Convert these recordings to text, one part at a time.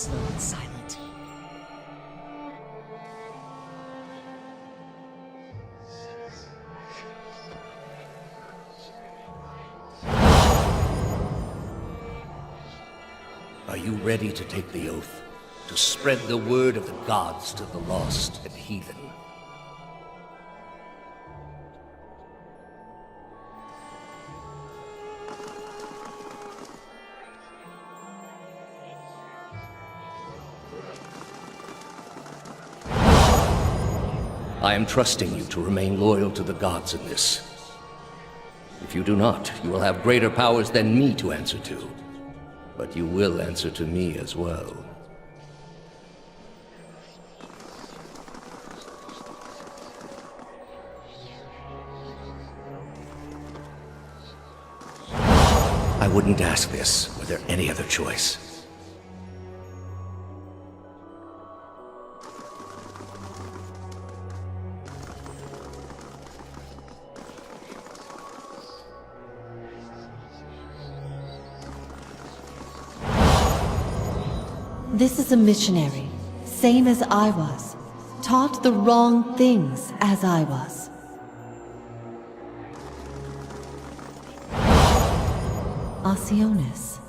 slow and silent. Are you ready to take the oath? To spread the word of the gods to the lost and heathen? I am trusting you to remain loyal to the gods in this. If you do not, you will have greater powers than me to answer to. But you will answer to me as well. I wouldn't ask this were there any other choice. This is a missionary, same as I was. Taught the wrong things as I was. Oceanus.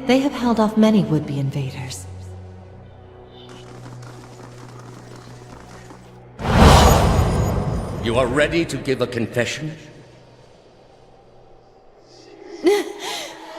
They have held off many would-be invaders. You are ready to give a confession?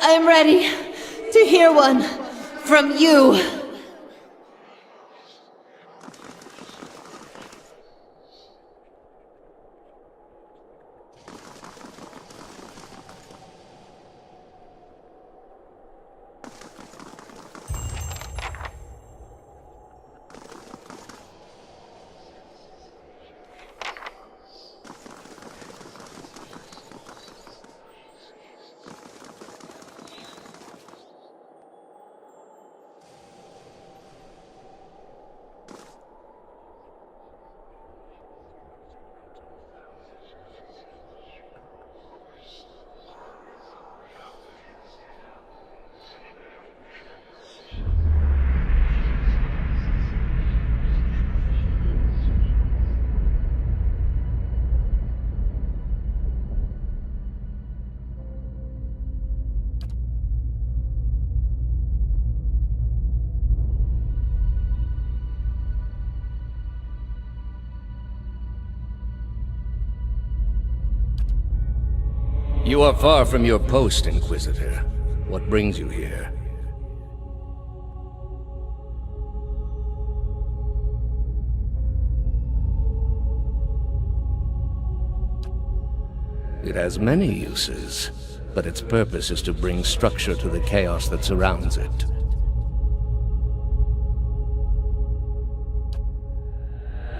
I'm ready to hear one from you. You are far from your post, Inquisitor. What brings you here? It has many uses, but its purpose is to bring structure to the chaos that surrounds it.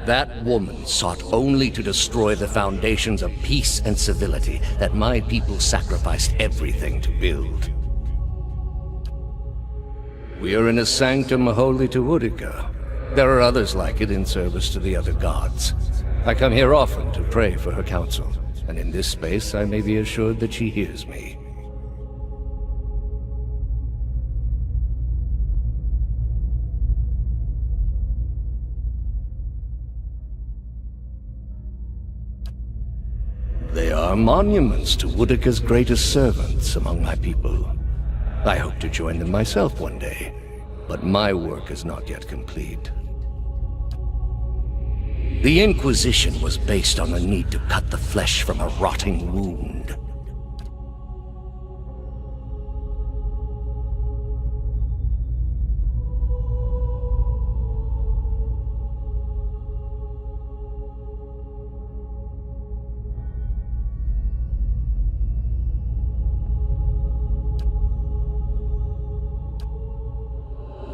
That woman sought only to destroy the foundations of peace and civility that my people sacrificed everything to build. We are in a sanctum holy to Utica. There are others like it in service to the other gods. I come here often to pray for her counsel, and in this space I may be assured that she hears me. They are monuments to Udica's greatest servants among my people. I hope to join them myself one day, but my work is not yet complete. The Inquisition was based on the need to cut the flesh from a rotting wound.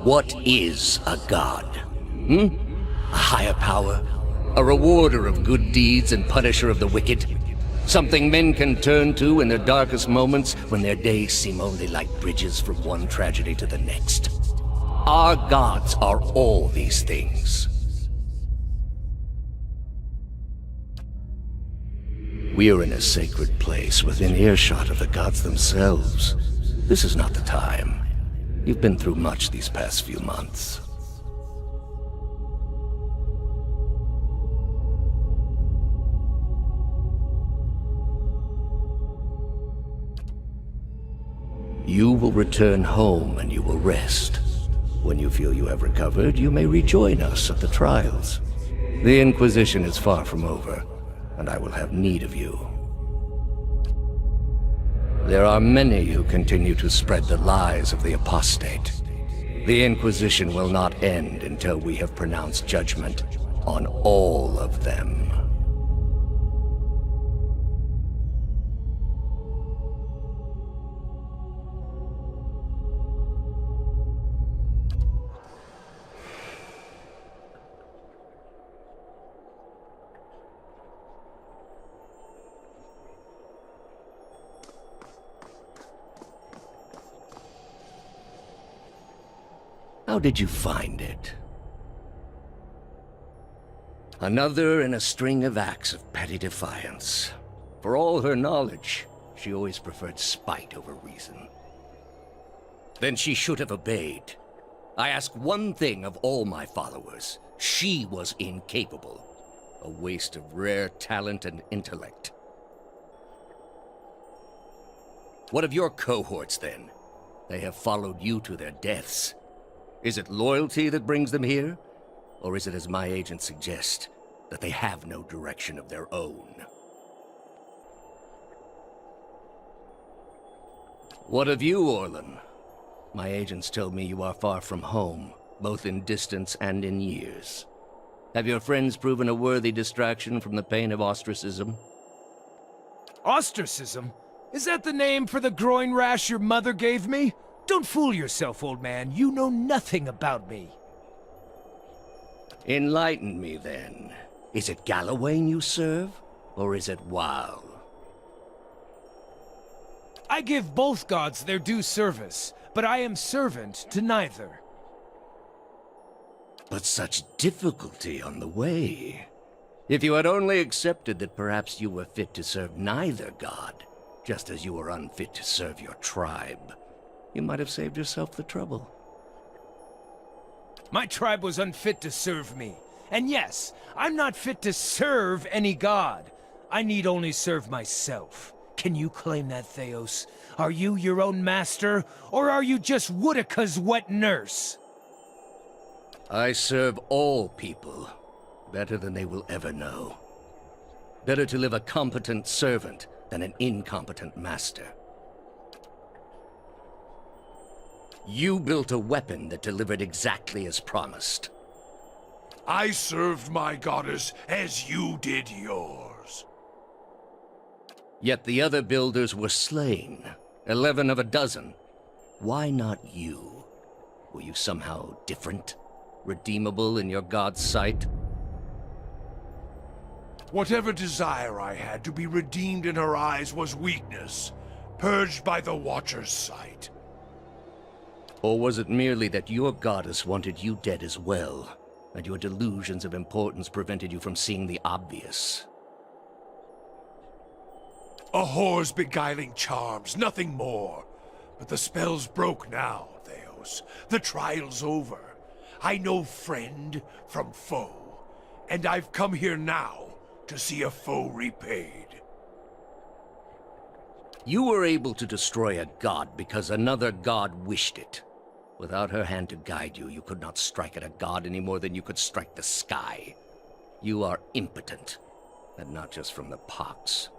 What is a god? A higher power? A rewarder of good deeds and punisher of the wicked? Something men can turn to in their darkest moments when their days seem only like bridges from one tragedy to the next. Our gods are all these things. We are in a sacred place within earshot of the gods themselves. This is not the time. You've been through much these past few months. You will return home and you will rest. When you feel you have recovered, you may rejoin us at the trials. The Inquisition is far from over, and I will have need of you. There are many who continue to spread the lies of the apostate. The Inquisition will not end until we have pronounced judgment on all of them. How did you find it? Another in a string of acts of petty defiance. For all her knowledge, she always preferred spite over reason. Then she should have obeyed. I ask one thing of all my followers. She was incapable. A waste of rare talent and intellect. What of your cohorts, then? They have followed you to their deaths. Is it loyalty that brings them here? Or is it, as my agents suggest, that they have no direction of their own? What of you, Orlan? My agents tell me you are far from home, both in distance and in years. Have your friends proven a worthy distraction from the pain of ostracism? Ostracism? Is that the name for the groin rash your mother gave me? Don't fool yourself, old man. You know nothing about me. Enlighten me, then. Is it Gallowayne you serve, or is it Wal? I give both gods their due service, but I am servant to neither. But such difficulty on the way. If you had only accepted that perhaps you were fit to serve neither god, just as you were unfit to serve your tribe, you might have saved yourself the trouble. My tribe was unfit to serve me. And yes, I'm not fit to serve any god. I need only serve myself. Can you claim that, Theos? Are you your own master, or are you just Woodika's wet nurse? I serve all people, better than they will ever know. Better to live a competent servant than an incompetent master. You built a weapon that delivered exactly as promised. I served my goddess as you did yours. Yet the other builders were slain, 11 of a dozen. Why not you? Were you somehow different? Redeemable in your god's sight? Whatever desire I had to be redeemed in her eyes was weakness, purged by the Watcher's sight. Or was it merely that your goddess wanted you dead as well, and your delusions of importance prevented you from seeing the obvious? A whore's beguiling charms, nothing more. But the spell's broke now, Theos. The trial's over. I know friend from foe, and I've come here now to see a foe repaid. You were able to destroy a god because another god wished it. Without her hand to guide you, you could not strike at a god any more than you could strike the sky. You are impotent, and not just from the pox.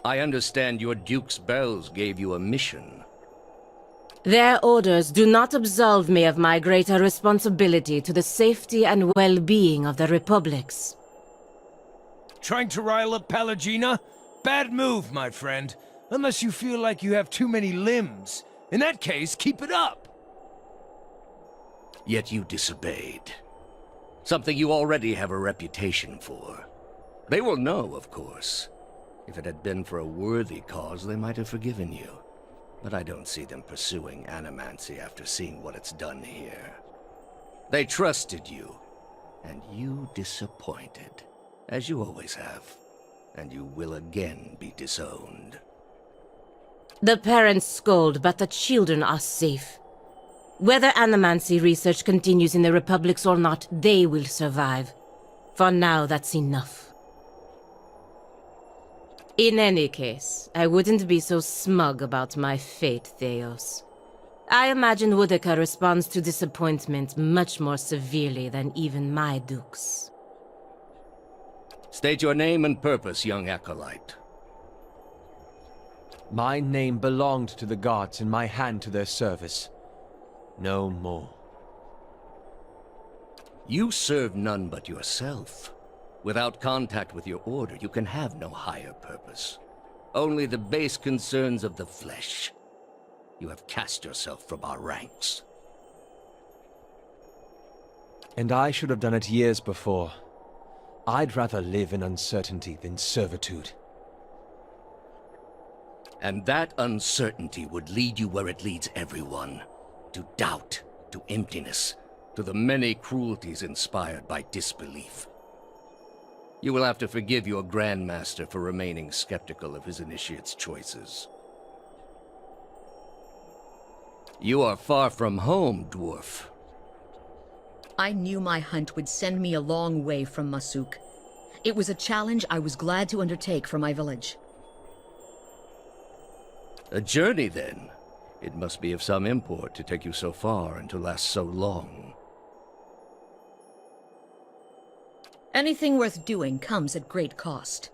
I understand your Duke's bells gave you a mission. Their orders do not absolve me of my greater responsibility to the safety and well-being of the Republics. Trying to rile up Pallegina? Bad move, my friend. Unless you feel like you have too many limbs. In that case, keep it up. Yet you disobeyed. Something you already have a reputation for. They will know, of course. If it had been for a worthy cause, they might have forgiven you. But I don't see them pursuing animancy after seeing what it's done here. They trusted you, and you disappointed, as you always have. And you will again be disowned. The parents scold, but the children are safe. Whether animancy research continues in the Republics or not, they will survive. For now, that's enough. In any case, I wouldn't be so smug about my fate, Theos. I imagine Woodica responds to disappointment much more severely than even my dukes. State your name and purpose, young acolyte. My name belonged to the gods and my hand to their service. No more. You serve none but yourself. Without contact with your order, you can have no higher purpose. Only the base concerns of the flesh. You have cast yourself from our ranks. And I should have done it years before. I'd rather live in uncertainty than servitude. And that uncertainty would lead you where it leads everyone. To doubt, to emptiness, to the many cruelties inspired by disbelief. You will have to forgive your Grandmaster for remaining skeptical of his initiate's choices. You are far from home, dwarf. I knew my hunt would send me a long way from Masuk. It was a challenge I was glad to undertake for my village. A journey, then? It must be of some import to take you so far and to last so long. Anything worth doing comes at great cost.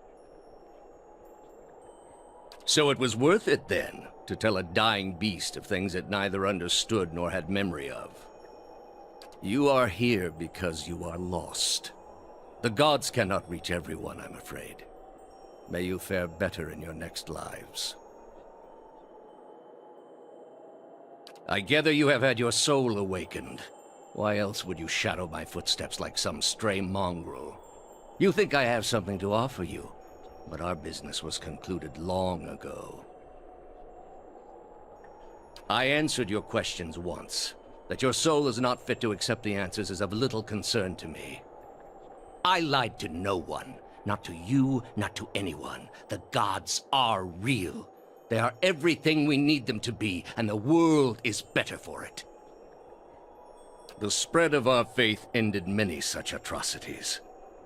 So it was worth it, then, to tell a dying beast of things it neither understood nor had memory of. You are here because you are lost. The gods cannot reach everyone, I'm afraid. May you fare better in your next lives. I gather you have had your soul awakened. Why else would you shadow my footsteps like some stray mongrel? You think I have something to offer you, but our business was concluded long ago. I answered your questions once. That your soul is not fit to accept the answers is of little concern to me. I lied to no one. Not to you, not to anyone. The gods are real. They are everything we need them to be, and the world is better for it. The spread of our faith ended many such atrocities.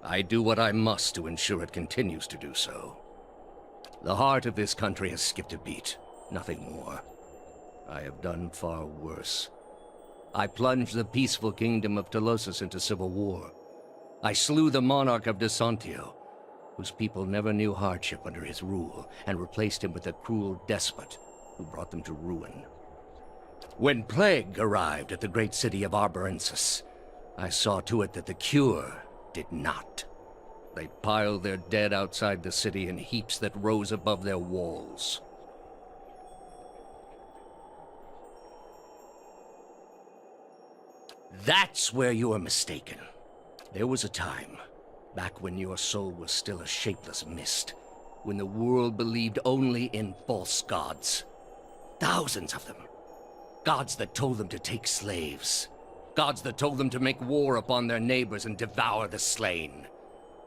I do what I must to ensure it continues to do so. The heart of this country has skipped a beat, nothing more. I have done far worse. I plunged the peaceful kingdom of Telosus into civil war. I slew the monarch of Desantio, whose people never knew hardship under his rule, and replaced him with a cruel despot who brought them to ruin. When plague arrived at the great city of Arborensis, I saw to it that the cure did not. They piled their dead outside the city in heaps that rose above their walls. That's where you are mistaken. There was a time, back when your soul was still a shapeless mist, when the world believed only in false gods. Thousands of them. Gods that told them to take slaves. Gods that told them to make war upon their neighbors and devour the slain.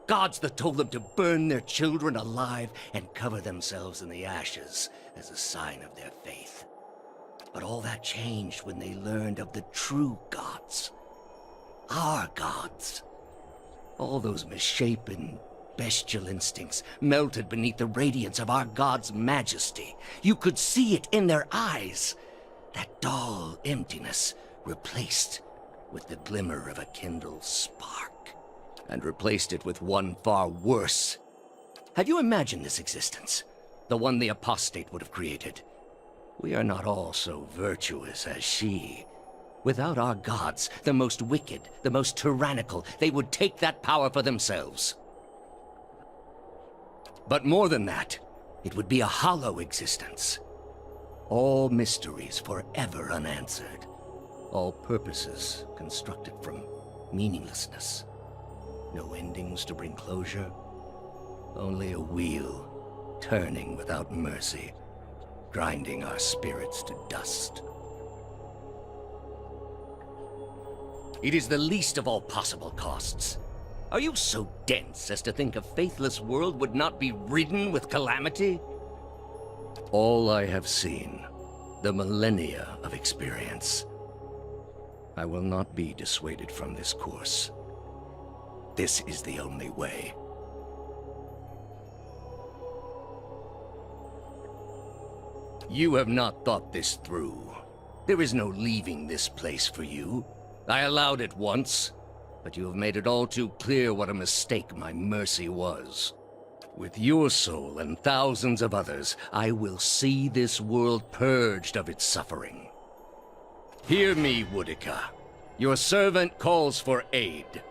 Gods that told them to burn their children alive and cover themselves in the ashes as a sign of their faith. But all that changed when they learned of the true gods. Our gods. All those misshapen, bestial instincts melted beneath the radiance of our god's majesty. You could see it in their eyes. That dull emptiness replaced with the glimmer of a kindled spark. And replaced it with one far worse. Have you imagined this existence? The one the apostate would have created. We are not all so virtuous as she. Without our gods, the most wicked, the most tyrannical, they would take that power for themselves. But more than that, it would be a hollow existence. All mysteries forever unanswered. All purposes constructed from meaninglessness. No endings to bring closure. Only a wheel, turning without mercy, grinding our spirits to dust. It is the least of all possible costs. Are you so dense as to think a faithless world would not be ridden with calamity? All I have seen, the millennia of experience, I will not be dissuaded from this course. This is the only way. You have not thought this through. There is no leaving this place for you. I allowed it once, but you have made it all too clear what a mistake my mercy was. With your soul and thousands of others, I will see this world purged of its suffering. Hear me, Boudica. Your servant calls for aid.